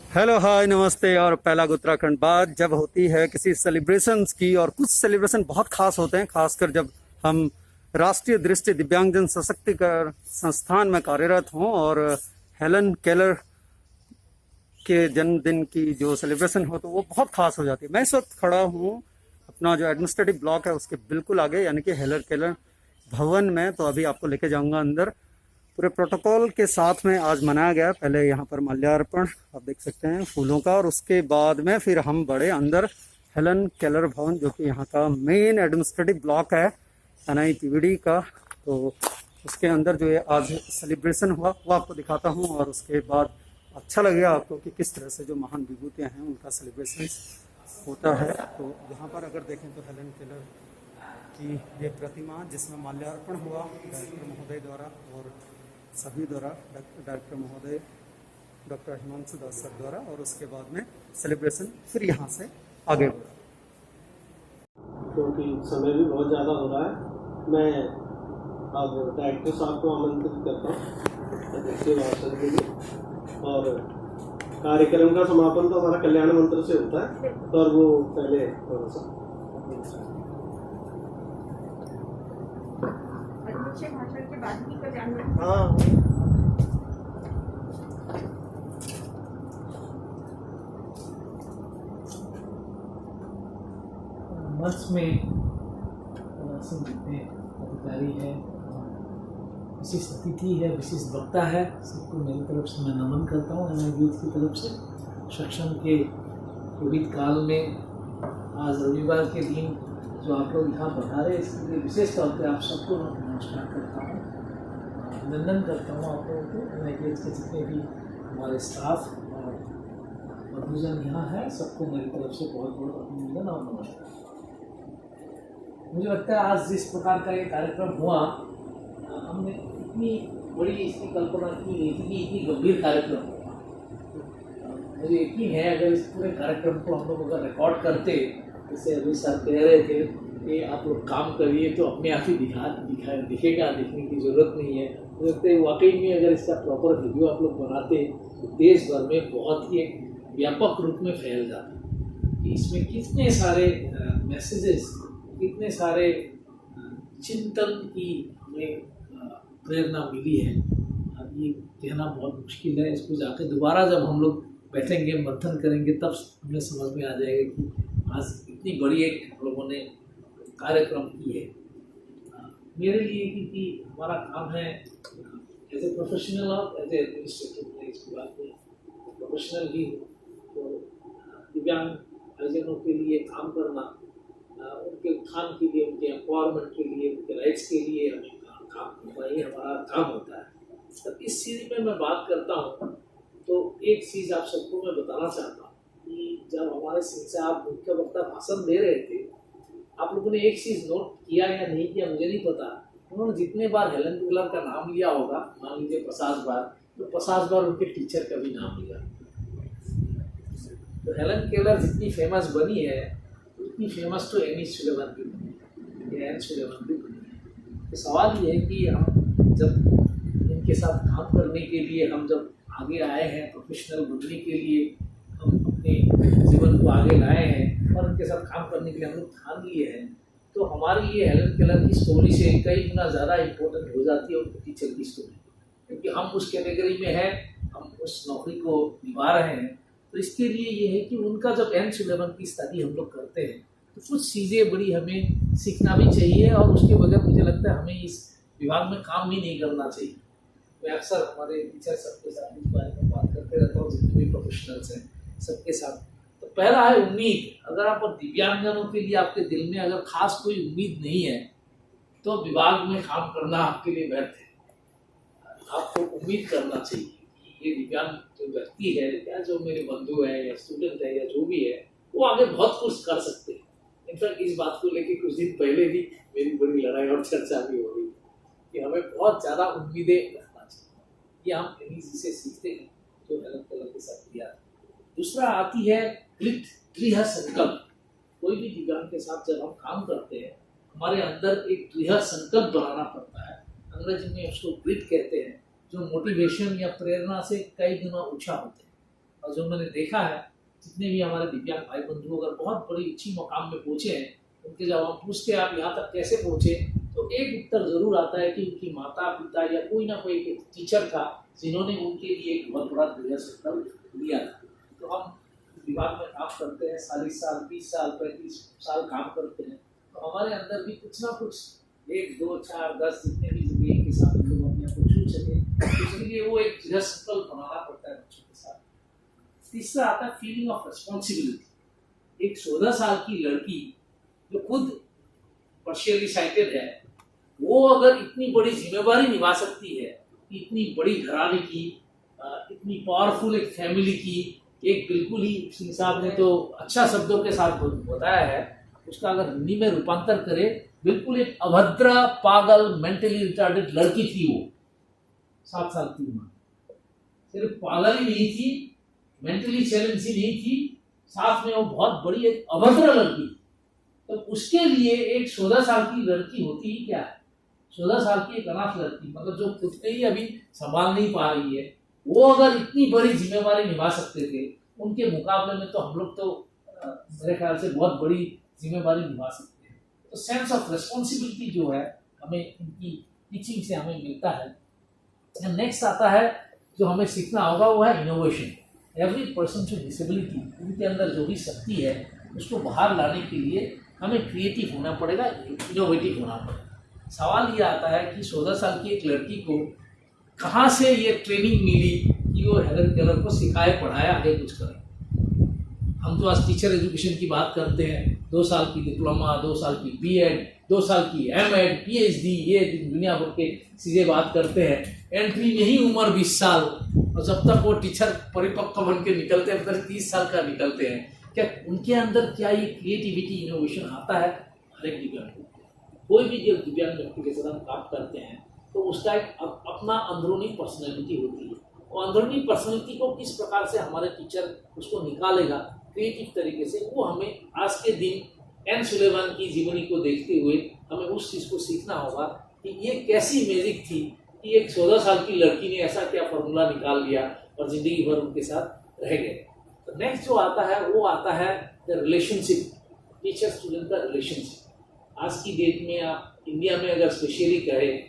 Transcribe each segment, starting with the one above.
Hello hi नमस्ते। और पहला उत्तराखंड बात जब होती है किसी सेलिब्रेशंस की, और कुछ सेलिब्रेशन बहुत खास होते हैं, खासकर जब हम राष्ट्रीय दृष्टि दिव्यांगजन सशक्तिकरण संस्थान में कार्यरत हों और हेलन केलर के जन्मदिन की जो सेलिब्रेशन हो तो वो बहुत खास हो जाती है। मैं इस वक्त खड़ा हूँ अपना जो एडमिनिस्ट्रेटिव ब्लॉक है उसके बिल्कुल आगे, यानी कि हेलन केलर भवन में। तो अभी आपको लेके जाऊंगा अंदर। पूरे प्रोटोकॉल के साथ में आज मनाया गया। पहले यहाँ पर माल्यार्पण आप देख सकते हैं फूलों का, और उसके बाद में फिर हम बढ़े अंदर हेलन केलर भवन, जो कि यहाँ का मेन एडमिनिस्ट्रेटिव ब्लॉक है NIPVD का। तो उसके अंदर जो ये आज सेलिब्रेशन हुआ वो आपको दिखाता हूँ, और उसके बाद अच्छा लगेगा आपको कि किस तरह से जो महान विभूतियाँ हैं उनका सेलिब्रेशन होता है। तो यहाँ पर अगर देखें तो हेलन केलर की ये प्रतिमा, जिसमें माल्यार्पण हुआ डायरेक्टर महोदय द्वारा और सभी द्वारा, डायरेक्टर महोदय डॉक्टर हिमांशु दास सर द्वारा, और उसके बाद में सेलिब्रेशन फिर यहाँ से आगे बढ़ा। क्योंकि समय भी बहुत ज़्यादा हो रहा है, मैं अब डायरेक्टर साहब को आमंत्रित करता हूँ अध्यक्षीय भाषण के लिए। और कार्यक्रम का समापन तो हमारा कल्याण मंत्र से होता है, पर वो पहले थोड़ा सा भाषण के बाद ही कल्याण। हाँ मंच में आसन जितने अधिकारी हैं, विशिष्ट अतिथि है, विशिष्ट वक्ता है, सबको मेरी तरफ से मैं नमन करता हूँ। NIPVD की तरफ से सक्षम के कोविड काल में आज रविवार के दिन जो आप लोग यहाँ पधारे, इसके लिए विशेष तौर पर आप सबको नमस्कार करता हूँ, अभिनंदन करता हूँ आप लोगों को। NIPVD के जितने भी हमारे स्टाफ और बंधुजन यहाँ है, सबको मेरी तरफ से बहुत बहुत अभिनंदन और नमस्कार। मुझे लगता है आज जिस प्रकार का ये कार्यक्रम हुआ, हमने इतनी बड़ी इसकी कल्पना की नहीं थी कि इतनी गंभीर कार्यक्रम होगा। मुझे यकीन है अगर इस पूरे कार्यक्रम को हम लोग अगर रिकॉर्ड करते, जैसे अभी सर कह रहे थे कि आप लोग काम करिए तो अपने आप ही दिखेगा, दिखने की ज़रूरत नहीं है। मुझे लगता है वाकई में अगर इसका प्रॉपर वीडियो आप लोग बनाते तो देश भर में बहुत ही एक व्यापक रूप में फैल जाता कि इसमें कितने सारे मैसेजेस, कितने सारे चिंतन की हमें प्रेरणा मिली है। ये कहना बहुत मुश्किल है। इसको जाके दोबारा जब हम लोग बैठेंगे, मंथन करेंगे, तब हमें समझ में आ जाएगा कि आज इतनी बड़ी एक हम लोगों ने कार्यक्रम की है। मेरे लिए क्योंकि हमारा काम है एज ए प्रोफेशनल और एज ए एडमिनिस्ट्रेटिव, मैं इसकी बात में प्रोफेशनल भी हूँ। तो दिव्यांग भाईजनों के लिए काम करना, उनके उत्थान के लिए, उनके एम्पावरमेंट के लिए, उनके राइट्स के लिए हमें काम करना, ये हमारा काम होता है। तब इस सीरीज में मैं बात करता हूँ तो एक चीज़ आप सबको मैं बताना चाहता हूँ कि जब हमारे सिंह साहब मुख्य वक्ता भाषण दे रहे थे, आप लोगों ने एक चीज़ नोट किया या नहीं किया मुझे नहीं पता, उन्होंने जितने बार हेलन केलर का नाम लिया होगा, मान लीजिए 50 बार, तो 50 बार उनके टीचर का भी नाम लिया। तो हेलन केलर जितनी फेमस बनी है उतनी फेमस तो एनी सुलेवन भी बनी, एन सुलेवन भी बनी है। तो सवाल ये है कि हम जब इनके साथ काम करने के लिए, हम जब आगे आए हैं प्रोफेशनल बनने के लिए, हम अपने जीवन को आगे लाए हैं और उनके साथ काम करने के लिए हम लोग ठान लिए हैं, तो हमारे लिए हेलन केलर की स्टोरी से कई गुना ज़्यादा इम्पोर्टेंट हो जाती है उनके टीचर की स्टोरी, क्योंकि हम उस कैटेगरी में हैं, हम उस नौकरी को निभा रहे हैं। तो इसके लिए ये है कि उनका जब एन सुलेवन की स्टडी हम लोग करते हैं तो कुछ चीज़ें बड़ी हमें सीखना भी चाहिए, और उसके बगैर मुझे लगता है हमें इस विभाग में काम भी नहीं करना चाहिए। मैं अक्सर हमारे टीचर सबके साथ इस बारे में बात करते रहता हूँ, जितने भी प्रोफेशनल्स हैं सबके साथ। तो पहला है उम्मीद। अगर आप दिव्यांगजनों के लिए आपके दिल में अगर खास कोई उम्मीद नहीं है तो विभाग में काम करना आपके लिए व्यर्थ है। आपको उम्मीद करना चाहिए कि ये दिव्यांग जो व्यक्ति है, या जो मेरे बंधु है या स्टूडेंट है या जो भी है, वो आगे बहुत कुछ कर सकते हैं। इनफैक्ट इस बात को लेकर कुछ दिन पहले भी मेरी बड़ी लड़ाई और चर्चा भी हो रही है कि हमें बहुत ज़्यादा उम्मीदें रखना चाहिए। ये हम NIPVD से सीखते हैं जो हेलन केलर के साथ किया। दूसरा आती है दृढ़ संकल्प। कोई भी दिव्यांग के साथ जब हम काम करते हैं, हमारे अंदर एक दृढ़ संकल्प बनाना पड़ता है। अंग्रेजी में उसको ग्रिट कहते हैं, जो मोटिवेशन या प्रेरणा से कई गुना ऊंचा होते हैं। और जो मैंने देखा है, जितने भी हमारे दिव्यांग भाई बंधु अगर बहुत बड़ी अच्छी मुकाम में पहुंचे हैं, उनके जब हम पूछते हैं आप यहाँ तक कैसे पहुंचे, तो एक उत्तर जरूर आता है कि उनकी माता पिता या कोई ना कोई एक टीचर था जिन्होंने उनके लिए एक बहुत बड़ा दृढ़ संकल्प लिया था। तो हम विभाग में काम करते हैं, 40 साल 20 साल 35 साल काम करते हैं, तो हमारे अंदर भी कुछ ना कुछ 1 2 4 10 जितने भी जिंदगी के साथ हम लोग अपने आप को छू सके, इसलिए वो एक दृढ़ संकल्प बनाना पड़ता है बच्चों के साथ। तीसरा आता है फीलिंग ऑफ रिस्पॉन्सिबिलिटी। एक 14 साल की लड़की जो खुद पर्शियली साइटेड है, वो अगर इतनी बड़ी जिम्मेवारी निभा सकती है, इतनी बड़ी घराने की, इतनी पावरफुल एक फैमिली की, एक बिल्कुल ही सिंह साहब ने तो अच्छा शब्दों के साथ बताया है, उसका अगर हिंदी में रूपांतर करे, बिल्कुल एक अभद्र पागल मेंटली रिटार्डेड लड़की थी वो 7 साल की उम्र। सिर्फ पागल ही नहीं थी, मेंटली चैलेंज ही नहीं थी, साथ में वो बहुत बड़ी एक अभद्र लड़की। तो उसके लिए एक 14 साल की लड़की होती ही क्या है, 14 साल की एक अनाथ लड़की, मतलब जो खुद से ही अभी संभाल नहीं पा रही है, वो अगर इतनी बड़ी जिम्मेवारी निभा सकते थे, उनके मुकाबले में तो हम लोग तो मेरे ख्याल से बहुत बड़ी जिम्मेवारी निभा सकते हैं। तो सेंस ऑफ रिस्पॉन्सिबिलिटी जो है हमें इनकी टीचिंग से हमें मिलता है। नेक्स्ट आता है जो हमें सीखना होगा, वो है innovation. Every person with disability, उनके अंदर जो भी शक्ति है उसको बाहर लाने के लिए हमें क्रिएटिव होना पड़ेगा, इनोवेटिव होना पड़ेगा। सवाल ये आता है कि 14 साल की एक लड़की को कहाँ से ये ट्रेनिंग मिली कि वो हेलन केलर को सिखाए पढ़ाए आगे कुछ करे। हम तो आज टीचर एजुकेशन की बात करते हैं, 2 साल की डिप्लोमा, 2 साल की बीएड, 2 साल की एमएड, पीएचडी, ये दुनिया भर के चीज़ें बात करते हैं। एंट्री में ही उम्र 20 साल, और जब तक वो टीचर परिपक्व बन के निकलते हैं, फिर 30 साल का निकलते हैं। क्या उनके अंदर क्या ये क्रिएटिविटी इनोवेशन आता है? हर एक दिव्यांग को, कोई भी जब दिव्यांग व्यक्ति के साथ हम काम करते हैं तो उसका एक अपना अंदरूनी पर्सनैलिटी होती है, और अंदरूनी पर्सनैलिटी को किस प्रकार से हमारे टीचर उसको निकालेगा क्रिएटिव तरीके से, वो हमें आज के दिन एन सुलेमान की जीवनी को देखते हुए हमें उस चीज़ को सीखना होगा कि ये कैसी मैजिक थी कि एक 14 साल की लड़की ने ऐसा क्या फॉर्मूला निकाल लिया और ज़िंदगी भर उनके साथ रह गए। तो नेक्स्ट जो आता है वो आता है द रिलेशनशिप, टीचर स्टूडेंट का रिलेशनशिप। आज की डेट में आप इंडिया में अगर स्पेशली कहें,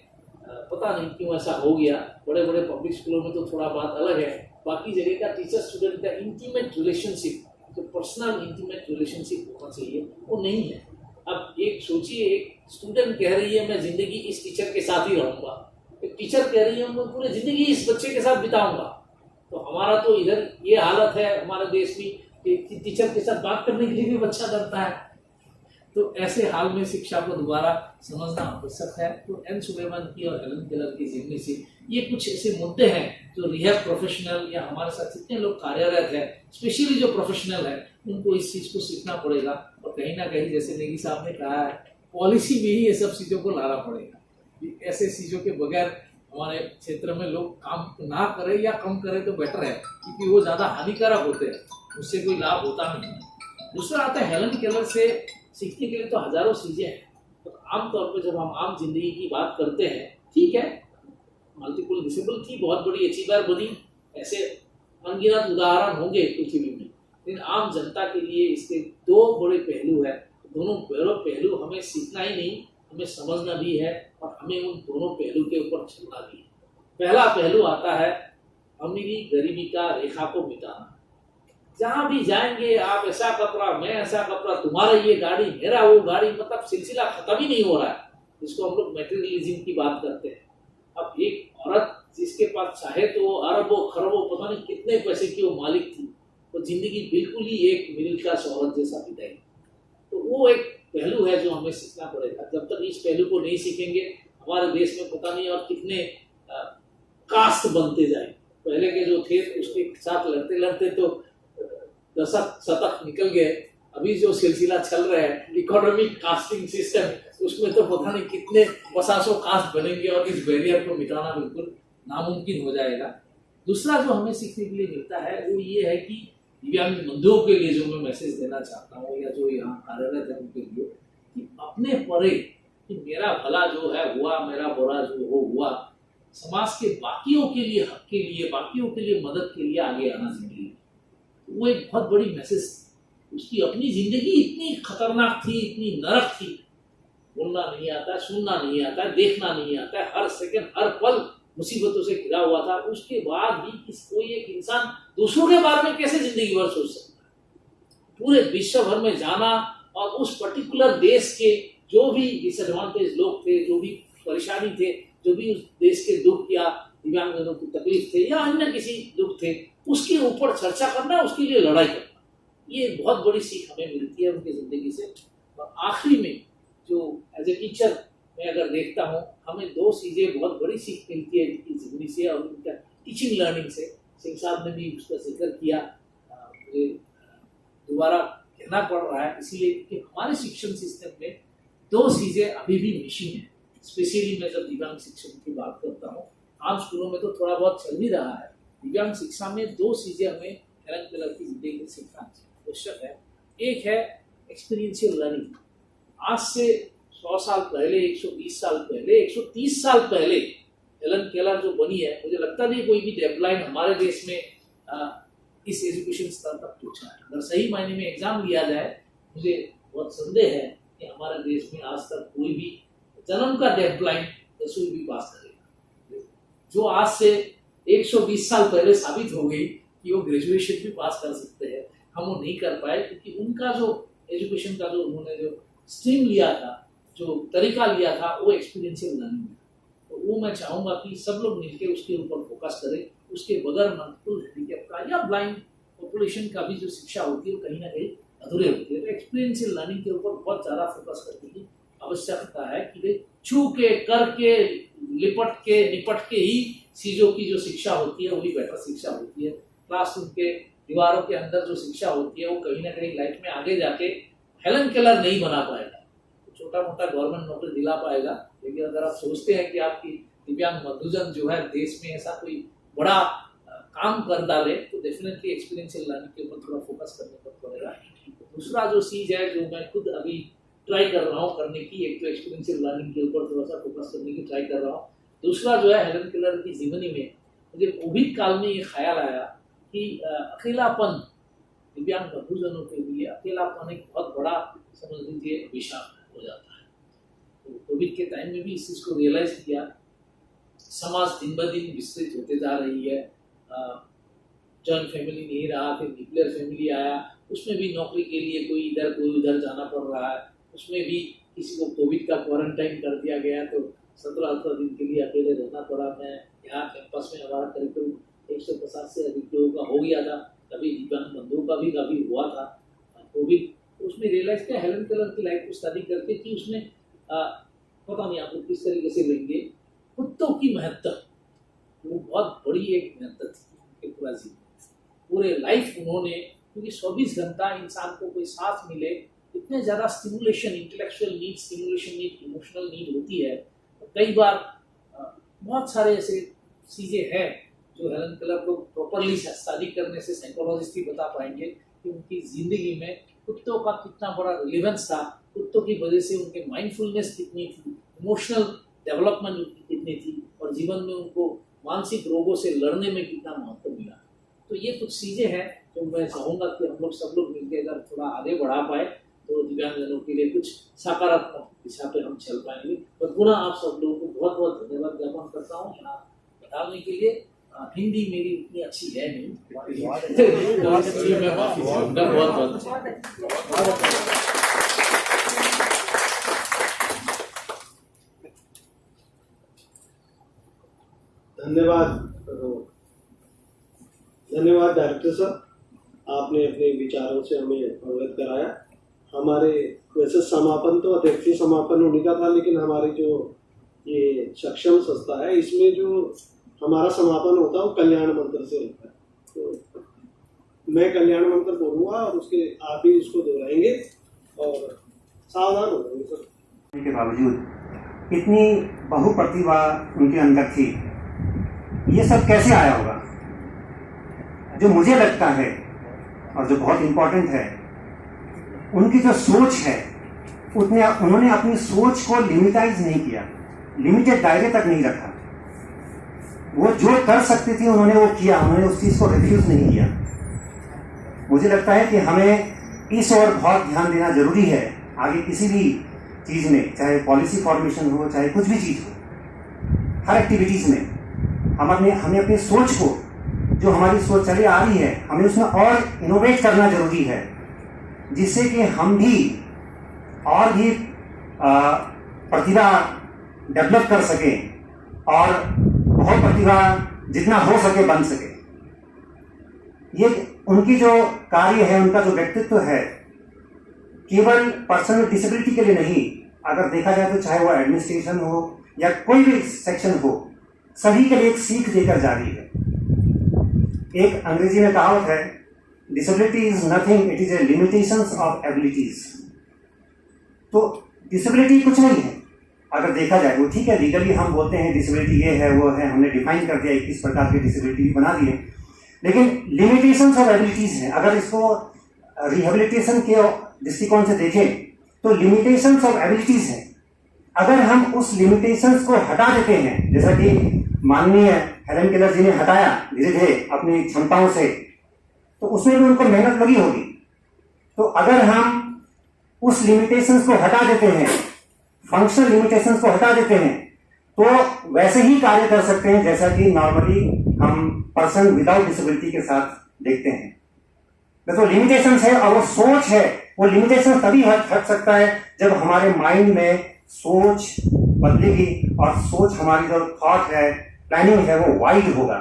पता नहीं क्यों ऐसा हो गया, बड़े बड़े पब्लिक स्कूलों में तो थोड़ा बात अलग है, बाकी जगह का टीचर स्टूडेंट का इंटीमेट रिलेशनशिप, जो पर्सनल इंटीमेट रिलेशनशिप होना चाहिए, वो नहीं है। अब एक सोचिए, एक स्टूडेंट कह रही है मैं ज़िंदगी इस टीचर के साथ ही रहूँगा, एक टीचर कह रही है मैं पूरी ज़िंदगी इस बच्चे के साथ बिताऊँगा। तो हमारा तो इधर ये हालत है हमारे देश में कि टीचर के साथ बात करने के लिए भी बच्चा डरता है। तो ऐसे हाल में शिक्षा को दोबारा समझना आवश्यक है। तो एन सुलेमान की और हेलन केलर की जीवनी से ये कुछ ऐसे मुद्दे हैं जो रिहैब प्रोफेशनल या हमारे साथ जितने लोग कार्यरत हैं, स्पेशली जो प्रोफेशनल है, उनको इस चीज़ को सीखना पड़ेगा। और कहीं ना कहीं जैसे नेगी साहब ने कहा है, पॉलिसी में ही ये सब चीज़ों को लाना पड़ेगा। ऐसे चीज़ों के बगैर हमारे क्षेत्र में लोग काम ना करें या कम करें तो बेटर है, क्योंकि वो ज़्यादा हानिकारक होते हैं, उससे कोई लाभ होता नहीं है। दूसरा आता है हेलन केलर से सीखने के लिए तो हजारों चीज़ें हैं। तो आमतौर पर जब हम आम जिंदगी की बात करते हैं, ठीक है मल्टीपल डिसेबल थी, बहुत बड़ी अचीवर बनी, ऐसे अनगिनत उदाहरण होंगे पृथ्वी में, लेकिन आम जनता के लिए इसके 2 बड़े पहलू है। दोनों बड़े पहलू हमें सीखना ही नहीं, हमें समझना भी है, और हमें उन दोनों पहलू के ऊपर चलना भी है। पहला पहलू आता है अमीरी गरीबी का रेखा को मिटाना। जहाँ भी जाएंगे आप ऐसा कपड़ा, मैं ऐसा कपड़ा, तुम्हारा ये गाड़ी, मेरा वो गाड़ी, मतलब सिलसिला खत्म ही नहीं हो रहा है, जिसको हम लोग मेटेरियलिज्म की बात करते हैं। अब एक औरत जिसके पास चाहे तो अरबों खरबों पता नहीं कितने पैसे की वो मालिक थी, तो जिंदगी बिल्कुल ही एक मिडिल क्लास औरत जैसा बिताई। तो वो एक पहलू है जो हमें सीखना पड़ेगा। जब तक इस पहलू को नहीं सीखेंगे, हमारे देश में पता नहीं और कितने कास्ट बनते जाए। पहले के जो थे उसके साथ लड़ते लड़ते तो दशक शतक निकल गए। अभी जो सिलसिला चल रहा है इकोनॉमिक कास्टिंग सिस्टम, उसमें तो पता नहीं कितने 500 कास्ट बनेंगे, और इस बैरियर को मिटाना बिल्कुल नामुमकिन हो जाएगा। दूसरा जो हमें सीखने के लिए मिलता है वो ये है कि दिव्यांग बंधुओं के लिए जो मैं मैसेज देना चाहता हूँ, या जो यहाँ कार्यरत है उनके लिए, कि अपने परे कि मेरा भला जो है हुआ, मेरा बुरा जो हो हुआ, समाज के बाकियों के लिए, हक के लिए, बाकियों के लिए मदद के लिए आगे आना जिंदगी। वो एक बहुत बड़ी मैसेज थी। उसकी अपनी जिंदगी इतनी खतरनाक थी, इतनी नरक थी, बोलना नहीं आता, सुनना नहीं आता, देखना नहीं आता, हर सेकंड हर पल मुसीबतों से घिरा हुआ था। उसके बाद भी कोई एक इंसान दूसरों के बारे में कैसे जिंदगी भर सोच सकता है? पूरे विश्व भर में जाना और उस पर्टिकुलर देश के जो भी डिसएडवांटेज लोग थे, जो भी परेशानी थे, जो भी उस देश के दुख या दिव्यांगजनों की तकलीफ थे या अन्य किसी दुख थे, उसके ऊपर चर्चा करना, उसके लिए लड़ाई करना, ये बहुत बड़ी सीख हमें मिलती है उनकी जिंदगी से। और आखिरी में जो एज ए टीचर मैं अगर देखता हूँ, हमें दो चीज़ें बहुत बड़ी सीख मिलती है इनकी जिंदगी से और उनका टीचिंग लर्निंग से। सिंह साहब ने भी उसका जिक्र किया, मुझे दोबारा कहना पड़ रहा है इसलिए कि हमारे शिक्षण सिस्टम में दो चीज़ें अभी भी मिसिंग है। स्पेशली मैं जब दिव्यांग शिक्षण की बात करता हूँ, आम स्कूलों में तो थोड़ा बहुत चल भी रहा है, दिव्यांग शिक्षा में दो चीज़ें हमें हेलन केलर की जिंदगी में सीखना आवश्यक है। एक है एक्सपीरियंशियल लर्निंग। आज से 100 साल पहले, 120 साल पहले, 130 साल पहले हेलन केलर जो बनी है, मुझे लगता नहीं कोई भी डेडलाइन हमारे देश में इस एजुकेशन स्तर तक पहुंचा है। अगर सही मायने में एग्जाम लिया जाए, मुझे बहुत संदेह है कि हमारे देश में आज तक कोई भी जन्म का डेडलाइन 10वीं भी पास करेगा। जो आज से 120 साल पहले साबित हो गई कि वो ग्रेजुएशन भी पास कर सकते हैं, हम वो नहीं कर पाए क्योंकि उनका जो एजुकेशन का जो उन्होंने जो स्ट्रीम लिया था, जो तरीका लिया था, वो एक्सपीरियंशियल लर्निंग है। तो वो मैं चाहूँगा कि सब लोग मिलकर उसके ऊपर फोकस करें। उसके बगैर मल्टीपल हैंडीकैप का या ब्लाइंड पॉपुलेशन का भी जो शिक्षा होती है वो कहीं ना कहीं अधूरे होती है। तो एक्सपीरियंशियल लर्निंग के ऊपर बहुत ज़्यादा फोकस करने की आवश्यकता है कि वे छू के, करके, लिपट के, निपट के ही चीज़ों की जो शिक्षा होती है वही बेटर शिक्षा होती है। क्लासरूम के दीवारों के अंदर जो शिक्षा होती है वो कहीं ना कहीं लाइफ में आगे जाके हेलन केलर नहीं बना पाएगा, छोटा मोटा गवर्नमेंट नौकरी दिला पाएगा। लेकिन अगर आप सोचते हैं कि आपकी दिव्यांग बंधुजन जो है देश में ऐसा कोई बड़ा काम कर डाले, तो डेफिनेटली एक्सपीरियंशियल लर्निंग के ऊपर थोड़ा फोकस करने पर पड़ेगा। दूसरा जो चीज़ है जो मैं खुद अभी ट्राई कर रहा हूँ करने की, एक तो एक्सपीरियंशियल लर्निंग के ऊपर थोड़ा सा फोकस करने की ट्राई कर रहा हूँ। दूसरा जो है हेलन केलर की जीवनी में मुझे कोविड काल में ये ख्याल आया कि अकेलापन दिव्यांग बंधुजनों के लिए अकेलापन एक बहुत बड़ा समझ लीजिए अभिशाप हो जाता है। तो कोविड के टाइम में भी इस चीज़ को रियलाइज किया। समाज दिन ब दिन विस्तृत होते जा रही है, जॉइंट फैमिली नहीं रहा, फिर न्यूक्लियर फैमिली आया, उसमें भी नौकरी के लिए कोई उधर जाना पड़ रहा है, उसमें भी किसी को कोविड का क्वारंटाइन कर दिया गया, तो 17-18 दिन के लिए अकेले रहना पड़ा। मैं यहाँ कैंपस में हमारा करीब 150 से अधिक लोगों का हो गया था, कभी दिव्यांग बंधुओं का भी काफ़ी हुआ था कोविड। उसमें रियलाइज किया हेलन केलर की लाइफ को स्टडी करके कि उसने पता नहीं आपको किस तरीके से लेंगे, कुत्तों की महत्ता वो बहुत बड़ी एक महत्ता थी पूरा जीवन, पूरे लाइफ उन्होंने, क्योंकि 24 घंटा इंसान को कोई साथ मिले, इतने ज़्यादा stimulation, intellectual need, stimulation need, emotional need होती है। तो कई बार बहुत सारे ऐसे चीज़ें हैं जो हेलन केलर को प्रॉपरली स्टडी करने से साइकोलॉजिस्ट ही बता पाएंगे कि उनकी ज़िंदगी में कुत्तों का कितना बड़ा रिलेवेंस था, कुत्तों की वजह से उनके माइंडफुलनेस कितनी थी, इमोशनल डेवलपमेंट उनकी कितनी थी, और जीवन में उनको मानसिक रोगों से लड़ने में कितना महत्व मिला। तो ये कुछ चीज़ें हैं जो मैं चाहूँगा कि हम लोग सब लोग मिलकर अगर थोड़ा आगे बढ़ा पाए तो दिव्यांगजनों के लिए कुछ सकारात्मक दिशा पे हम चल पाएंगे। और पुनः आप सब लोगों को बहुत बहुत धन्यवाद ज्ञापन करता हूँ यहाँ बताने के लिए। हिंदी मेरी इतनी अच्छी है नहीं, मैं माफी चाहूँगा। बहुत धन्यवाद डायरेक्टर साहब, आपने अपने विचारों से हमें अवगत कराया। हमारे वैसे समापन तो अध्यक्षीय समापन होने का था, लेकिन हमारी जो ये सक्षम संस्था है इसमें जो हमारा समापन होता है वो कल्याण मंत्र से होता है। तो मैं कल्याण मंत्र बोलूँगा और उसके आप भी इसको दोहराएंगे और सावधान हो जाएंगे सर। के बावजूद इतनी बहुप्रतिभा उनके अंदर थी, ये सब कैसे आया होगा? जो मुझे लगता है और जो बहुत इम्पोर्टेंट है, उनकी जो सोच है उन्होंने अपनी सोच को लिमिटाइज नहीं किया, लिमिटेड दायरे तक नहीं रखा। वो जो कर सकती थी उन्होंने वो किया, उन्होंने उस चीज को रिफ्यूज नहीं किया। मुझे लगता है कि हमें इस ओर बहुत ध्यान देना जरूरी है आगे किसी भी चीज़ में, चाहे पॉलिसी फॉर्मेशन हो, चाहे कुछ भी चीज़ हो, हर एक्टिविटीज़ में हमें अपनी सोच को, जो हमारी सोच चली आ रही है, हमें उसमें और इनोवेट करना जरूरी है, जिससे कि हम भी और भी प्रतिभा डेवलप कर सकें और बहुत प्रतिभा जितना हो सके बन सके। ये उनकी जो कार्य है, उनका जो व्यक्तित्व है, केवल पर्सन विद डिसेबिलिटी के लिए नहीं, अगर देखा जाए तो चाहे वो एडमिनिस्ट्रेशन हो या कोई भी सेक्शन हो, सभी के लिए एक सीख देकर जा रही है। एक अंग्रेजी में कहावत है, disability is nothing, it is a limitations of abilities. तो डिसेबिलिटी कुछ नहीं है अगर देखा जाए, वो ठीक है, लीगली हम बोलते हैं डिसेबिलिटी ये है वो है, हमने डिफाइन कर दिया 21 प्रकार की डिसेबिलिटी भी बना दी है, लेकिन लिमिटेशंस ऑफ एबिलिटीज हैं। अगर इसको रिहेबिलिटेशन के दृष्टिकोण से देखें तो लिमिटेशंस ऑफ एबिलिटीज हैं। अगर हम उस लिमिटेशंस को हटा देते हैं, जैसा कि माननीय हेलेन केलर जी ने हटाया धीरे धीरे अपनी क्षमताओं से, तो उसमें भी उनको मेहनत लगी होगी। तो अगर हम उस लिमिटेशंस को हटा देते हैं, फंक्शनल लिमिटेशंस को हटा देते हैं, तो वैसे ही कार्य कर सकते हैं जैसा कि नॉर्मली हम पर्सन विदाउट डिसेबिलिटी के साथ देखते हैं। तो लिमिटेशंस है और वो सोच है, वो लिमिटेशन तभी हट सकता है जब हमारे माइंड में सोच बदलेगी और सोच हमारी जो थॉट है, प्लानिंग है, वो वाइड होगा।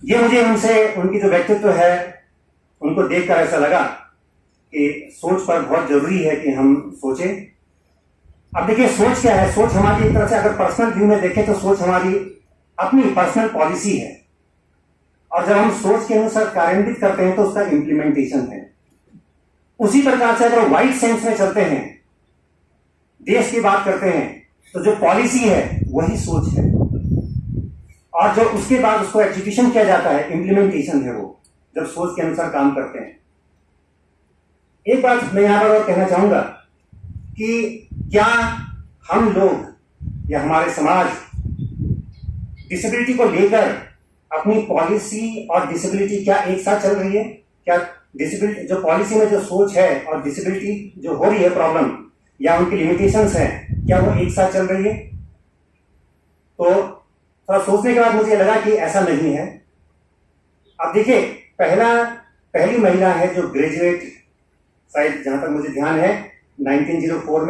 ये मुझे उनकी जो व्यक्तित्व है उनको देखकर ऐसा लगा कि सोच पर बहुत जरूरी है कि हम सोचें। अब देखिए सोच क्या है, सोच हमारी एक तरह से अगर पर्सनल व्यू में देखें तो सोच हमारी अपनी पर्सनल पॉलिसी है, और जब हम सोच के अनुसार कार्यान्वित करते हैं तो उसका इम्प्लीमेंटेशन है। उसी प्रकार से अगर वाइड सेंस में चलते हैं, देश की बात करते हैं, तो जो पॉलिसी है वही सोच है, और जो उसके बाद उसको एग्जीक्यूशन किया जाता है, इम्प्लीमेंटेशन है वो, जब सोच के अनुसार काम करते हैं। एक बात मैं यहां पर और कहना चाहूंगा कि क्या हम लोग या हमारे समाज डिसेबिलिटी को लेकर अपनी पॉलिसी और डिसेबिलिटी क्या एक साथ चल रही है? क्या डिसेबिलिटी जो पॉलिसी में जो सोच है और डिसेबिलिटी जो हो रही है प्रॉब्लम या उनकी लिमिटेशंस है, क्या वो एक साथ चल रही है? तो थोड़ा सोचने के बाद मुझे लगा कि ऐसा नहीं है। अब देखिए, पहली महिला है जो ग्रेजुएट, शायद जहां तक मुझे ध्यान है 1904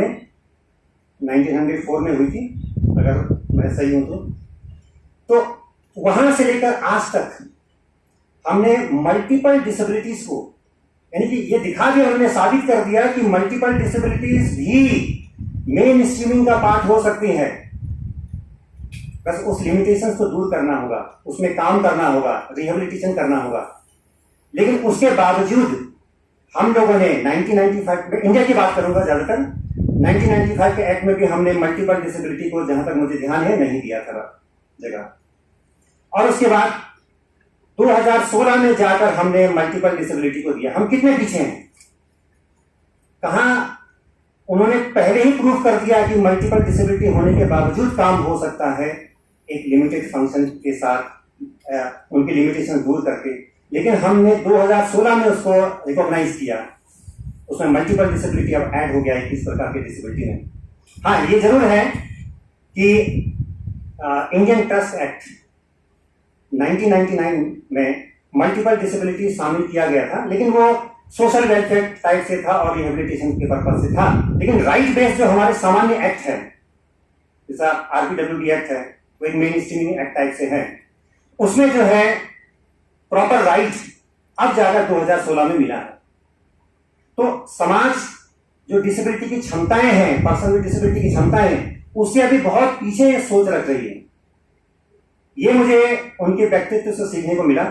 में हुई थी, अगर मैं सही हूं तो वहां से लेकर आज तक हमने मल्टीपल डिसेबिलिटीज को, यानी कि ये दिखा दिया, हमने साबित कर दिया कि मल्टीपल डिसेबिलिटीज भी मेन स्ट्रीमिंग का पार्ट हो सकती है। बस उस लिमिटेशंस को दूर करना होगा, उसमें काम करना होगा, रिहेबिलिटेशन करना होगा। लेकिन उसके बावजूद हम लोगों ने 1995 में, इंडिया की बात करूंगा ज्यादातर, 1995 के एक्ट में भी हमने मल्टीपल डिसेबिलिटी को, जहां तक मुझे ध्यान है, नहीं दिया था जगह। और उसके बाद 2016 में जाकर हमने मल्टीपल डिसेबिलिटी को दिया। हम कितने पीछे हैं? कहां उन्होंने पहले ही प्रूव कर दिया कि मल्टीपल डिसेबिलिटी होने के बावजूद काम हो सकता है एक लिमिटेड फंक्शन के साथ, उनकी लिमिटेशन दूर करके। लेकिन हमने 2016 में उसको रिकॉग्नाइज किया, उसमें मल्टीपल डिसेबिलिटी अब ऐड हो गया है 21 प्रकार की डिसेबिलिटी में। हाँ, ये जरूर है कि इंडियन ट्रस्ट एक्ट 1999 में मल्टीपल डिसेबिलिटी शामिल किया गया था, लेकिन वो सोशल वेलफेयर टाइप से था और रिहेबिलिटेशन के पर्पज से था। लेकिन राइट बेस्ड जो हमारे सामान्य एक्ट है, जैसा RPWD एक्ट है, वो एक मेन स्ट्रीमिंग एक्ट टाइप से है, उसमें जो है प्रॉपर राइट अब जाकर 2016 में मिला है। तो समाज जो डिसेबिलिटी की क्षमताएं हैं, पर्सन विद डिसेबिलिटी की क्षमताएं, उससे अभी बहुत पीछे सोच रख रही है। ये मुझे उनके व्यक्तित्व से सीखने को मिला।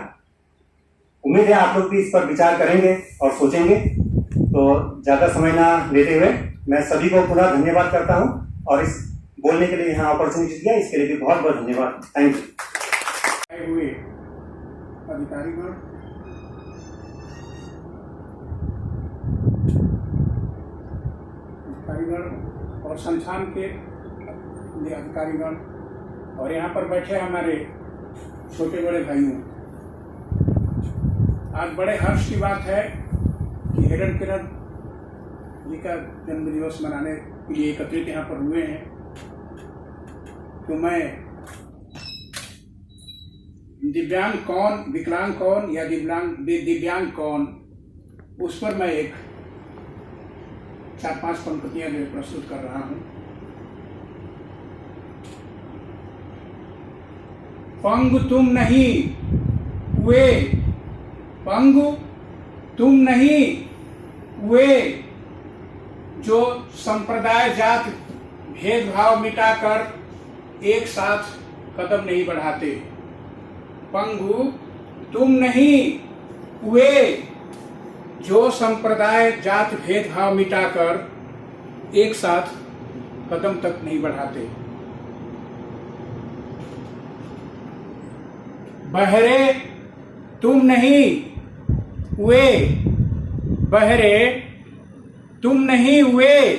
उम्मीद है आप लोग भी इस पर विचार करेंगे और सोचेंगे। तो ज्यादा समय ना लेते हुए मैं सभी को पुनः धन्यवाद करता हूं, और इस बोलने के लिए यहाँ अपॉर्चुनिटी दिया, इसके लिए भी बहुत बहुत धन्यवाद। Thank you. हुए अधिकारीगण, और संस्थान के अधिकारीगण और यहाँ पर बैठे हमारे छोटे बड़े भाइयों, आज बड़े हर्ष की बात है कि हिरण किरण जी का जन्म दिवस मनाने के लिए एकत्रित यहाँ पर हुए हैं। तो मैं दिव्यांग कौन, विकलांग कौन या दिव्यांग कौन, उस पर मैं एक 4-5 पंक्तियां जो प्रस्तुत कर रहा हूं। पंगु तुम नहीं हुए, पंगु तुम नहीं हुए, जो संप्रदाय जात भेदभाव मिटाकर एक साथ कदम नहीं बढ़ाते। पंगु तुम नहीं हुए, जो संप्रदाय जात भेदभाव मिटाकर एक साथ कदम तक नहीं बढ़ाते। बहरे तुम नहीं हुए, बहरे तुम नहीं हुए,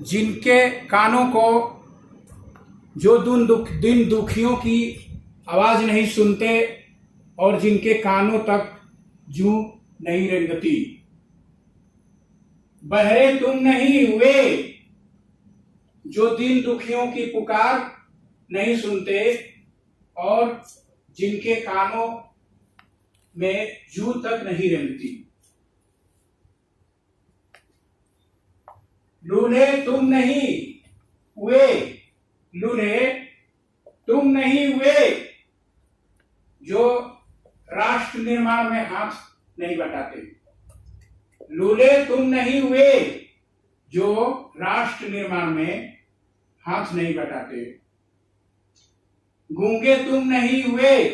जिनके कानों को जो दिन दुखियों की आवाज नहीं सुनते और जिनके कानों तक जूं नहीं रेंगती। बहरे तुम नहीं हुए, जो दिन दुखियों की पुकार नहीं सुनते और जिनके कानों में जूं तक नहीं रेंगती। लूले तुम नहीं हुए, लूले तुम नहीं हुए, जो राष्ट्र निर्माण में हाथ नहीं बटाते। लूले तुम नहीं हुए, जो राष्ट्र निर्माण में हाथ नहीं बटाते। गूंगे तुम नहीं हुए,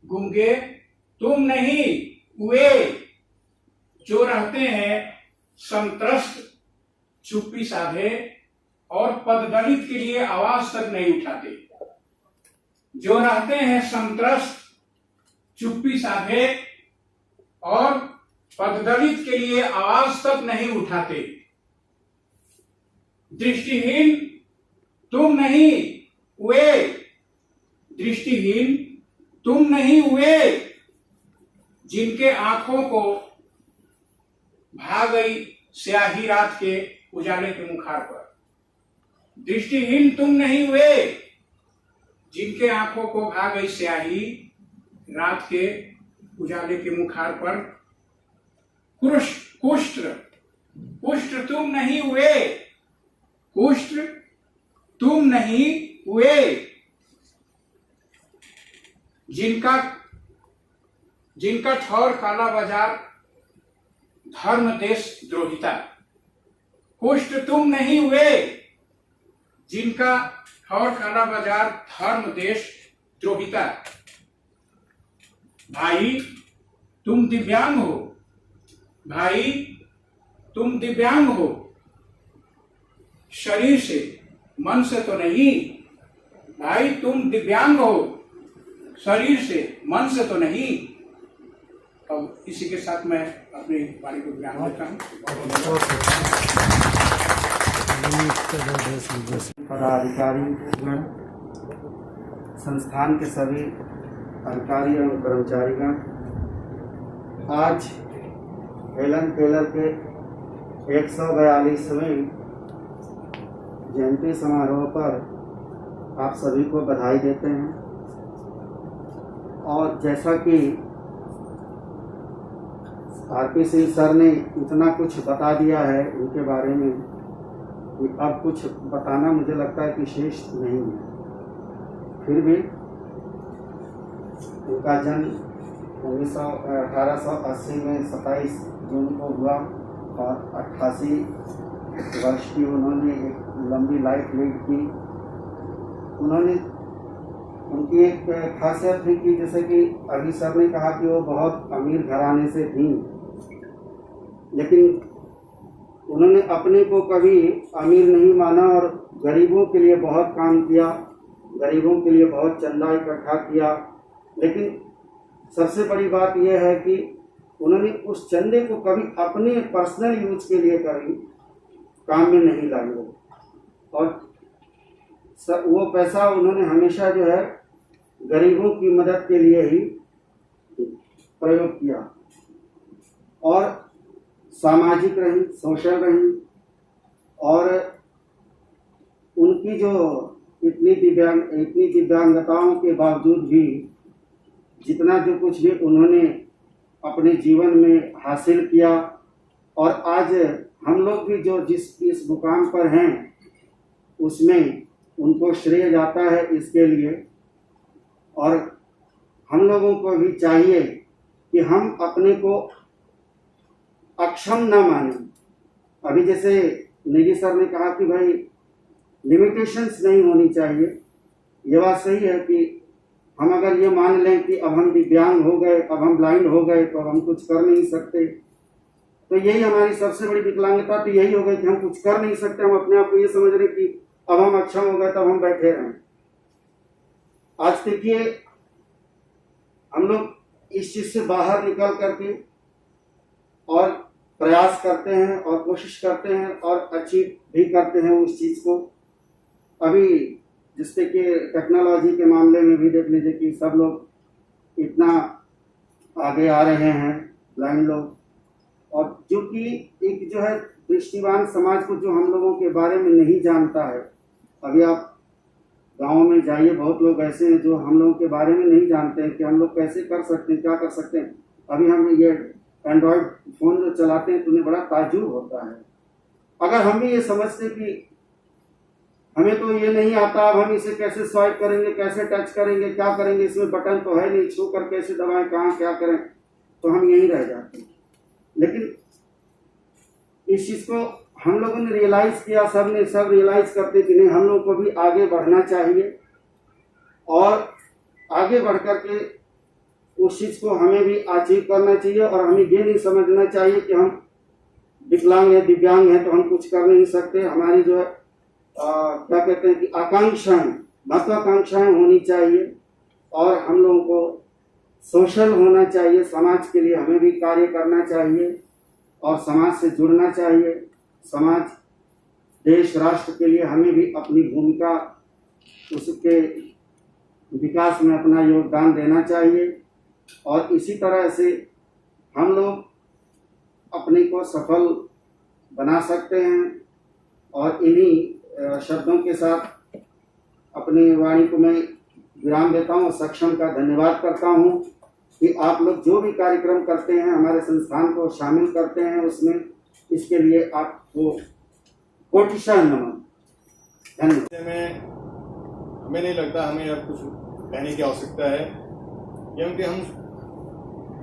गूंगे तुम नहीं हुए, जो रहते हैं संत्रस्त चुप्पी साधे और पददलित के लिए आवाज तक नहीं उठाते। जो रहते हैं संत्रस्त चुप्पी साधे और पददलित के लिए आवाज तक नहीं उठाते। दृष्टिहीन तुम नहीं हुए, दृष्टिहीन तुम नहीं हुए, जिनके आंखों को भा गई स्याही रात के उजाले के मुखार पर। दृष्टिहीन तुम नहीं हुए, जिनके आंखों को भा गई स्याही रात के उजाले के मुखार पर। कुष्ठ तुम नहीं हुए, कुष्ठ तुम नहीं हुए, जिनका ठौर काला बाजार धर्म देश द्रोहिता। कुष्ठ तुम नहीं हुए, जिनका ठौर काला बाजार धर्म देश द्रोहिता। भाई तुम दिव्यांग हो, भाई तुम दिव्यांग हो, शरीर से मन से तो नहीं। भाई तुम दिव्यांग हो, शरीर से मन से तो नहीं। अब इसी के साथ मैं अपनी वाणी को विराम देता हूँ। पदाधिकारी गण, संस्थान के सभी अधिकारी एवं कर्मचारीगण, आज हेलन केलर के 142वें जयंती समारोह पर आप सभी को बधाई देते हैं। और जैसा कि आरपी सिंह सर ने इतना कुछ बता दिया है उनके बारे में कि अब कुछ बताना मुझे लगता है कि शेष नहीं है। फिर भी उनका जन्म 1880 में 27 जून को हुआ और 88 वर्ष की उन्होंने एक लंबी लाइफ लीड की। उनकी एक खासियत थी कि जैसे कि अभी सर ने कहा कि वो बहुत अमीर घराने से थी, लेकिन उन्होंने अपने को कभी अमीर नहीं माना और गरीबों के लिए बहुत काम किया, गरीबों के लिए बहुत चंदा इकट्ठा किया। लेकिन सबसे बड़ी बात यह है कि उन्होंने उस चंदे को कभी अपने पर्सनल यूज के लिए कभी काम में नहीं लाई और वो पैसा उन्होंने हमेशा जो है गरीबों की मदद के लिए ही प्रयोग किया और सामाजिक रही, सोशल रही और उनकी जो इतनी दिव्यांगताओं के बावजूद भी जितना जो कुछ भी उन्होंने अपने जीवन में हासिल किया और आज हम लोग भी जो इस मुकाम पर हैं उसमें उनको श्रेय जाता है इसके लिए। और हम लोगों को भी चाहिए कि हम अपने को अक्षम न माने। अभी जैसे नेगी सर ने कहा कि भाई लिमिटेशंस नहीं होनी चाहिए, ये बात सही है कि हम अगर ये मान लें कि अब हम दिव्यांग हो गए, अब हम ब्लाइंड हो गए तो अब हम कुछ कर नहीं सकते, तो यही हमारी सबसे बड़ी विकलांगता तो यही हो गई कि हम कुछ कर नहीं सकते। हम अपने आप को ये समझ रहे कि अब हम अक्षम हो गए तब हम बैठे रहें। आज देखिए हम लोग इस चीज से बाहर निकल करके और प्रयास करते हैं और कोशिश करते हैं और अचीव भी करते हैं उस चीज को। अभी जिससे कि टेक्नोलॉजी के मामले में भी देख लीजिए कि सब लोग इतना आगे आ रहे हैं, ब्लाइंड लोग, और जो कि एक जो है दृष्टिवान समाज को जो हम लोगों के बारे में नहीं जानता है। अभी आप गाँव में जाइए, बहुत लोग ऐसे हैं जो हम लोगों के बारे में नहीं जानते हैं कि हम लोग कैसे कर सकते हैं, क्या कर सकते हैं। अभी हम ये एंड्रॉयड फोन जो चलाते हैं तो उन्हें बड़ा ताज्जुब होता है। अगर हम भी ये समझते कि हमें तो ये नहीं आता, अब हम इसे कैसे स्वाइप करेंगे, कैसे टच करेंगे, क्या करेंगे, इसमें बटन तो है नहीं, छू कर कैसे दबाएं, कहाँ क्या करें, तो हम यहीं रह जाते हैं। लेकिन इस चीज को हम लोगों ने रियलाइज किया, सब रियलाइज करते कि नहीं, हम लोगों को भी आगे बढ़ना चाहिए और आगे बढ़ करके उस चीज को हमें भी अचीव करना चाहिए। और हमें ये नहीं समझना चाहिए कि हम विकलांग हैं, दिव्यांग हैं तो हम कुछ कर नहीं सकते। हमारी जो है क्या कहते हैं कि आकांक्षाएं, महत्वाकांक्षाएं होनी चाहिए और हम लोगों को सोशल होना चाहिए। समाज के लिए हमें भी कार्य करना चाहिए और समाज से जुड़ना चाहिए। समाज, देश, राष्ट्र के लिए हमें भी अपनी भूमिका, उसके विकास में अपना योगदान देना चाहिए। और इसी तरह से हम लोग अपने को सफल बना सकते हैं। और इन्हीं शब्दों के साथ अपनी वाणी को मैं विराम देता हूँ। सक्षम का धन्यवाद करता हूँ कि आप लोग जो भी कार्यक्रम करते हैं, हमारे संस्थान को शामिल करते हैं उसमें, इसके लिए आपको कोटिशा नमन। धन्यवाद। हमें नहीं लगता हमें अब कुछ कहने की आवश्यकता है, क्योंकि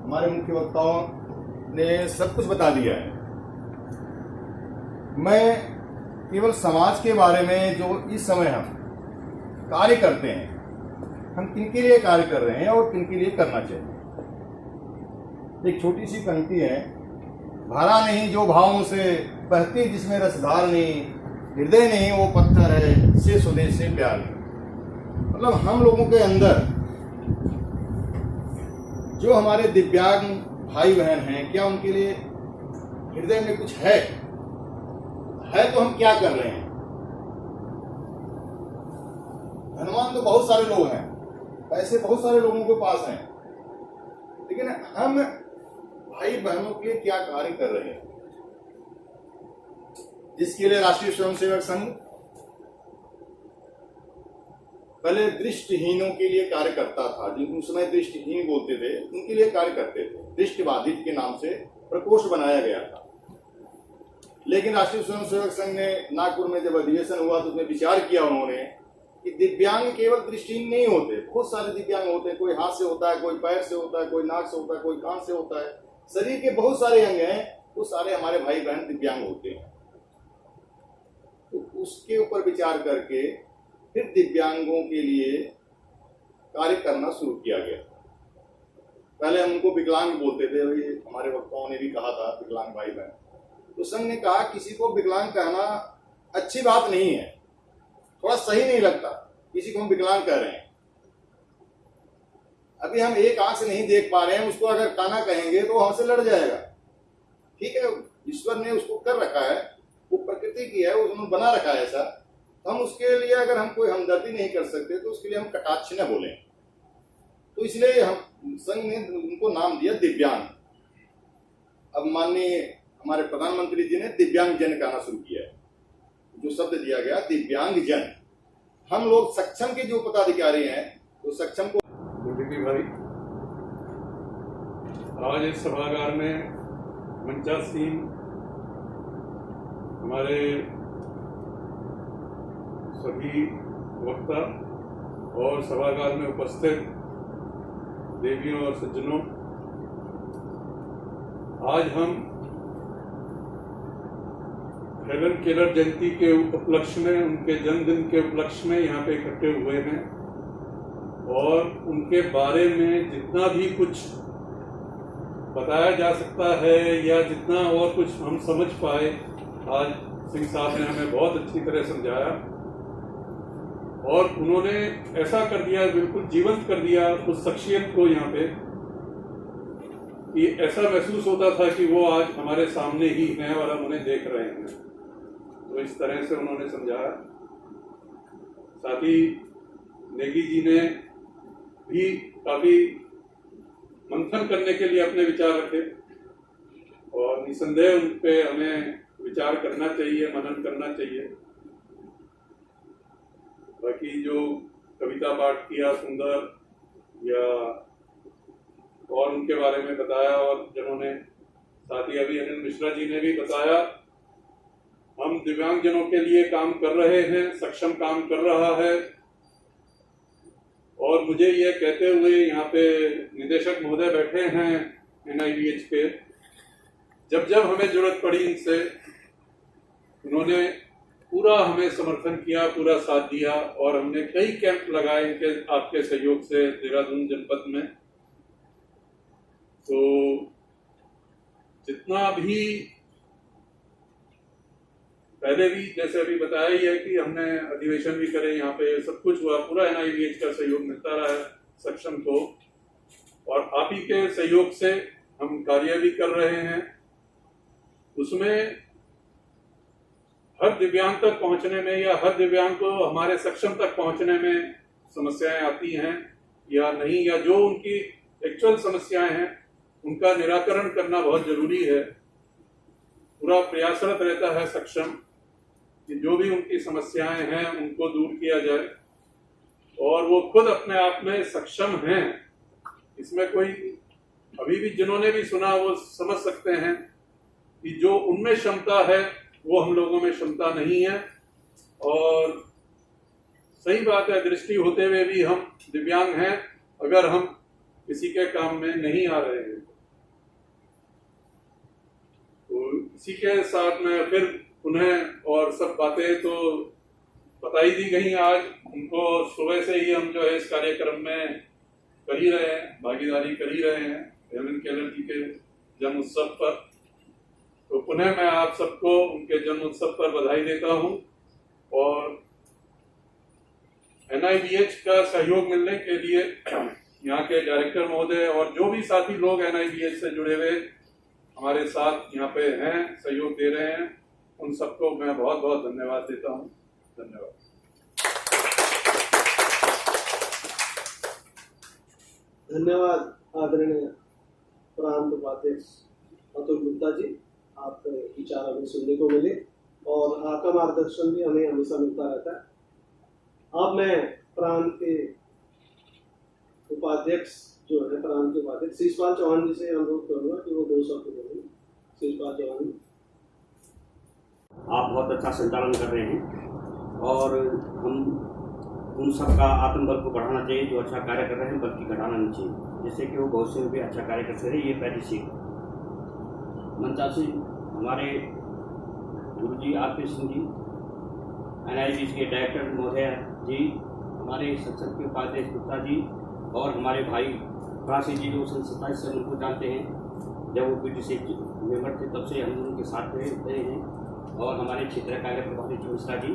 हमारे मुख्य वक्ताओं ने सब कुछ बता दिया है। मैं केवल समाज के बारे में जो इस समय हम कार्य करते हैं, हम किनके लिए कार्य कर रहे हैं और किनके लिए करना चाहिए। एक छोटी सी पंक्ति है, भरा नहीं जो भावों से बहती जिसमें रसधार नहीं, हृदय नहीं वो पत्थर है से स्वदेश से प्यार नहीं। मतलब हम लोगों के अंदर जो हमारे दिव्यांग भाई बहन हैं, क्या उनके लिए हृदय में कुछ है तो हम क्या कर रहे हैं। धनवान तो बहुत सारे लोग हैं, पैसे बहुत सारे लोगों के पास हैं, लेकिन हम भाई बहनों के लिए क्या कार्य कर रहे हैं, जिसके लिए राष्ट्रीय स्वयंसेवक संघ पहले दृष्टिहीनों के लिए कार्य करता था, जिनको उस समय दृष्टिहीन बोलते थे, उनके लिए कार्य करते थे। दृष्टिबाधित के नाम से प्रकोष्ठ बनाया गया था। लेकिन राष्ट्रीय स्वयंसेवक संघ ने नागपुर में जब अधिवेशन हुआ तो उसमें विचार किया उन्होंने कि दिव्यांग केवल दृष्टिहीन नहीं होते, बहुत सारे दिव्यांग होते हैं। कोई हाथ से होता है, कोई पैर से होता है, कोई नाक से होता है, कोई कान से होता है, शरीर के बहुत सारे अंग हैं, वो सारे हमारे भाई बहन दिव्यांग होते हैं। तो उसके ऊपर विचार करके फिर दिव्यांगों के लिए कार्य करना शुरू किया गया। पहले हम उनको विकलांग बोलते थे, हमारे वक्ताओं ने भी कहा था विकलांग भाई बहन। तो संघ ने कहा किसी को विकलांग कहना अच्छी बात नहीं है, थोड़ा सही नहीं लगता किसी को हम विकलांग कह रहे हैं। अभी हम एक आंख से नहीं देख पा रहे हैं, उसको अगर काना कहेंगे तो हमसे लड़ जाएगा। ठीक है, ईश्वर ने उसको कर रखा है, वो प्रकृति की है, उसने बना रखा है ऐसा। हम उसके लिए अगर हम कोई हमदर्दी नहीं कर सकते तो उसके लिए हम कटाक्ष न बोलें। तो इसलिए हम संघ ने उनको नाम दिया दिव्यांग। अब माननीय हमारे प्रधानमंत्री जी ने दिव्यांग जन कहना शुरू किया है, जो शब्द दिया गया दिव्यांग जन। हम लोग सक्षम के जो पदाधिकारी हैं तो सक्षम को मोदी भाई आज इस सभागार में मंचासीन हमारे सभी वक्ता और सभागार में उपस्थित देवियों और सज्जनों, आज हम हेलन केलर जयंती के उपलक्ष्य में, उनके जन्मदिन के उपलक्ष्य में यहाँ पे इकट्ठे हुए हैं और उनके बारे में जितना भी कुछ बताया जा सकता है या जितना और कुछ हम समझ पाए, आज सिंह साहब ने हमें बहुत अच्छी तरह समझाया और उन्होंने ऐसा कर दिया, बिल्कुल जीवंत कर दिया उस शख्सियत को यहाँ पे कि ऐसा महसूस होता था कि वो आज हमारे सामने ही हैं और हम उन्हें देख रहे हैं। तो इस तरह से उन्होंने समझाया। साथ ही नेगी जी ने भी काफी मंथन करने के लिए अपने विचार रखे और निसंदेह उन पे हमें विचार करना चाहिए, मनन करना चाहिए। बाकी जो कविता पाठ किया सुंदर या और उनके बारे में बताया, और जिन्होंने साथ ही अभी अनिल मिश्रा जी ने भी बताया, हम दिव्यांगजनों के लिए काम कर रहे हैं, सक्षम काम कर रहा है। और मुझे ये कहते हुए यहाँ पे निदेशक महोदय बैठे हैं NIVH के, जब जब हमें जरूरत पड़ी इनसे, उन्होंने पूरा हमें समर्थन किया, पूरा साथ दिया और हमने कई कैंप लगाए इनके आपके सहयोग से देहरादून जनपद में। तो जितना भी पहले भी जैसे अभी बताया ही है कि हमने अधिवेशन भी करे, यहाँ पे सब कुछ हुआ, पूरा NIVH का सहयोग मिलता रहा है सक्षम को और आप ही के सहयोग से हम कार्य भी कर रहे हैं। उसमें हर दिव्यांग तक पहुंचने में या हर दिव्यांग को हमारे सक्षम तक पहुंचने में समस्याएं आती हैं या नहीं, या जो उनकी एक्चुअल समस्याएं हैं उनका निराकरण करना बहुत जरूरी है। पूरा प्रयासरत रहता है सक्षम कि जो भी उनकी समस्याएं हैं उनको दूर किया जाए और वो खुद अपने आप में सक्षम हैं। इसमें कोई अभी भी जिन्होंने भी सुना वो समझ सकते हैं कि जो उनमें क्षमता है वो हम लोगों में क्षमता नहीं है। और सही बात है, दृष्टि होते हुए भी हम दिव्यांग हैं अगर हम किसी के काम में नहीं आ रहे हैं। तो इसी के साथ में फिर उन्हें और सब बातें तो बता ही दी गई। आज उनको सुबह से ही हम जो है इस कार्यक्रम में कर ही रहे हैं, भागीदारी कर ही रहे हैं हेलन केलर जी के जन्म उत्सव पर। तो पुनः मैं आप सबको उनके जन्म उत्सव पर बधाई देता हूं और NIVH का सहयोग मिलने के लिए यहाँ के डायरेक्टर महोदय और जो भी साथी लोग NIVH से जुड़े हुए हमारे साथ यहाँ पे हैं, सहयोग दे रहे हैं, उन सबको मैं बहुत बहुत धन्यवाद देता हूँ। धन्यवाद। धन्यवाद आदरणीय प्रांत उपाध्यक्ष अतुल गुप्ता जी, आपके विचार हमें सुनने को मिले और आपका मार्गदर्शन भी हमें हमेशा मिलता रहता है। अब मैं प्रांत के उपाध्यक्ष जो है, प्रांत के उपाध्यक्ष शीशपाल चौहान जी से अनुरोध करूंगा कि वो 2 शब्द बोलें। शीशपाल चौहान, आप बहुत अच्छा संचालन कर रहे हैं और हम उन सब का आत्मबल को बढ़ाना चाहिए जो अच्छा कार्य कर रहे हैं, बल्कि घटाना नहीं चाहिए, जिससे कि वो भविष्य में भी अच्छा कार्य करते रहे। ये पहली सीख। मंचासी हमारे गुरु जी RP सिंह जी, NIVH के डायरेक्टर महोदय जी, हमारे सत्संग के उपाध्यक्ष गुप्ता जी और हमारे भाई प्रासी जी जो सन 27 से उनको जानते हैं, जब वो PTC मेंबर थे तब से हम उनके साथ रहे हैं, और हमारे क्षेत्र कार्य प्रभारी मिश्रा जी।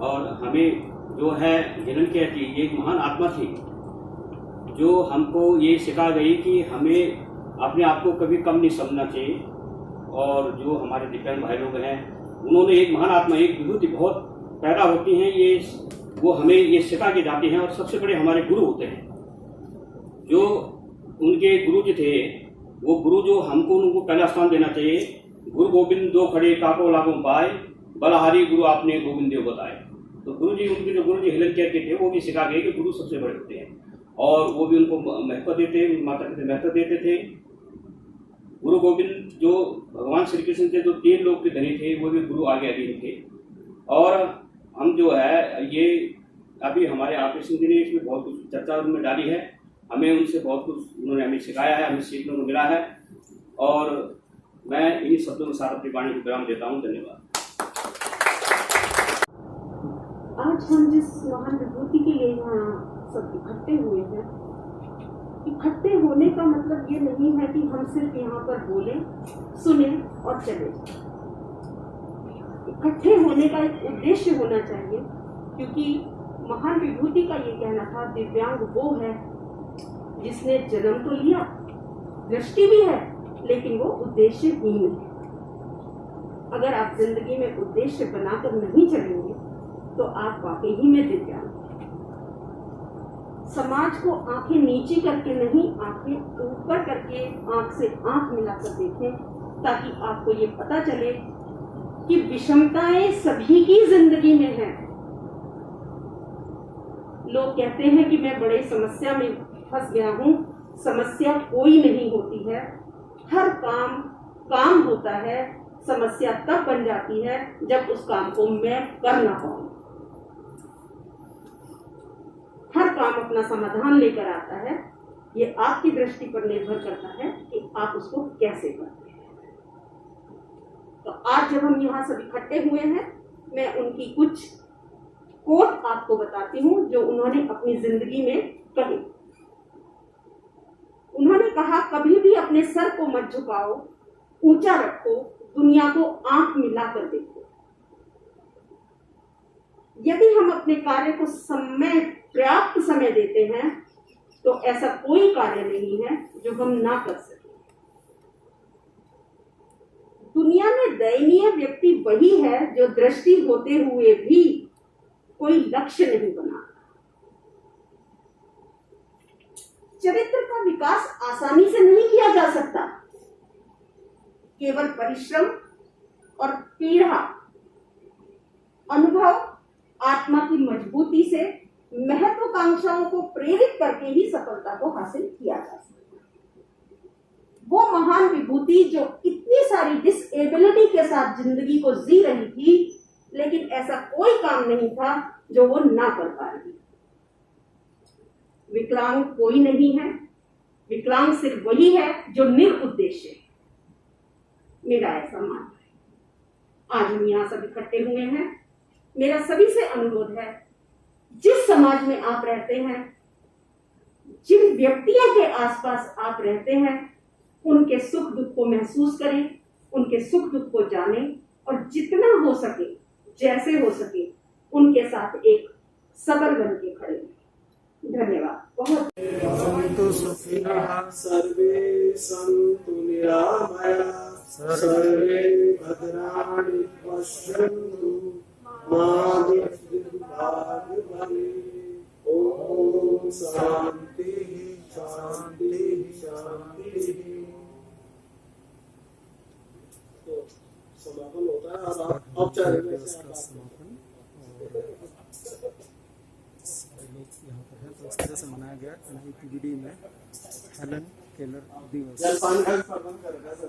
और हमें जो है हेलन केलर जी, ये एक महान आत्मा थी जो हमको ये सिखा गई कि हमें अपने आप को कभी कम नहीं समझना चाहिए। और जो हमारे दिव्यांग भाई लोग हैं, उन्होंने एक महान आत्मा, एक विभूति बहुत पैदा होती हैं, ये वो हमें ये सिखा के जाते हैं और सबसे बड़े हमारे गुरु होते हैं। जो उनके गुरु जी थे, वो गुरु जो हमको उनको पहला स्थान देना चाहिए। गुरु गोविंद दो खड़े काको लागों पाए, बलहारी गुरु आपने गोविंद देव बताए। तो गुरु जी, उनके जो गुरु जी हिलन के थे, वो भी सिखा गए कि गुरु सबसे बड़े होते हैं, और वो भी उनको महत्व देते, माता पिता महत्व देते थे। गुरु गोविंद जो भगवान श्री कृष्ण के जो 3 लोक के धनी थे, वो भी गुरु आगे अधीन थे। और हम जो है ये अभी हमारे आपी सिंह जी ने इसमें बहुत कुछ चर्चा उनमें डाली है, हमें उनसे बहुत कुछ उन्होंने हमें सिखाया है, हमें सीखने को मिला है, और मैं इन्हीं शब्दों के साथ अपनी वाणी को विराम देता हूँ। धन्यवाद। आज हम जिस महान विभूति के लिए यहाँ सब इकट्ठे हुए हैं, इकट्ठे होने का मतलब ये नहीं है कि हम सिर्फ यहाँ पर बोलें, सुने और चले जाएं। इकट्ठे होने का एक उद्देश्य होना चाहिए, क्योंकि महान विभूति का ये कहना था, दिव्यांग वो है जिसने जन्म तो लिया, दृष्टि भी है, लेकिन वो उद्देश्यहीन है। अगर आप जिंदगी में उद्देश्य बनाकर नहीं चलेंगे तो आप वाकई ही में दिव्यांग हैं। समाज को आंखें नीची करके नहीं, आंखें ऊपर करके आंख से आंख मिलाकर देखें, ताकि आपको ये पता चले कि विषमताएं सभी की जिंदगी में है। लोग कहते हैं कि मैं बड़े समस्या में फंस गया हूं। समस्या कोई नहीं होती है, हर काम होता है। समस्या तब बन जाती है जब उस काम को मैं कर ना पाऊं। हर काम अपना समाधान लेकर आता है, ये आपकी दृष्टि पर निर्भर करता है कि आप उसको कैसे करते हैं। तो आज जब हम यहाँ सब इकट्ठे हुए हैं, मैं उनकी कुछ कोट आपको बताती हूँ जो उन्होंने अपनी जिंदगी में कही। उन्होंने कहा, कभी भी अपने सर को मत झुकाओ, ऊंचा रखो, दुनिया को आंख मिलाकर देखो। यदि हम अपने कार्य को पर्याप्त समय देते हैं तो ऐसा कोई कार्य नहीं है जो हम ना कर सके। दुनिया में दयनीय व्यक्ति वही है जो दृष्टि होते हुए भी कोई लक्ष्य नहीं बनाता। चरित्र का विकास आसानी से नहीं किया जा सकता। केवल परिश्रम और पीड़ा, अनुभव, आत्मा की मजबूती से महत्वाकांक्षाओं को प्रेरित करके ही सफलता को हासिल किया जा सकता है। वो महान विभूति जो इतनी सारी डिसेबिलिटी के साथ जिंदगी को जी रही थी, लेकिन ऐसा कोई काम नहीं था जो वो ना कर पा रही। विकलांग कोई नहीं है, विकलांग सिर्फ वही है जो निरुद्देश्य है। मेरा ऐसा मानना है। आज हम यहाँ सब इकट्ठे हुए हैं। मेरा सभी से अनुरोध है, जिस समाज में आप रहते हैं, जिन व्यक्तियों के आसपास आप रहते हैं, उनके सुख दुख को महसूस करें, उनके सुख दुख को जानें, और जितना हो सके, जैसे हो सके, उनके साथ एक सबल बन के खड़े रहें। धन्यवाद। बहुत सन्तु सुखिनः सर्वे सन्तु निरामया सर्वे भद्राणि पश्यन्तु मा दुर्भाग्य भवेत्। ओम शांति शांति शांति। तो समापन होता है। अब औपचारिक में से यहाँ पर है, तो इस तरह से मनाया गया NIPBD में हेलन केलर दिवस। जलपान का प्रबंध करेगा सर।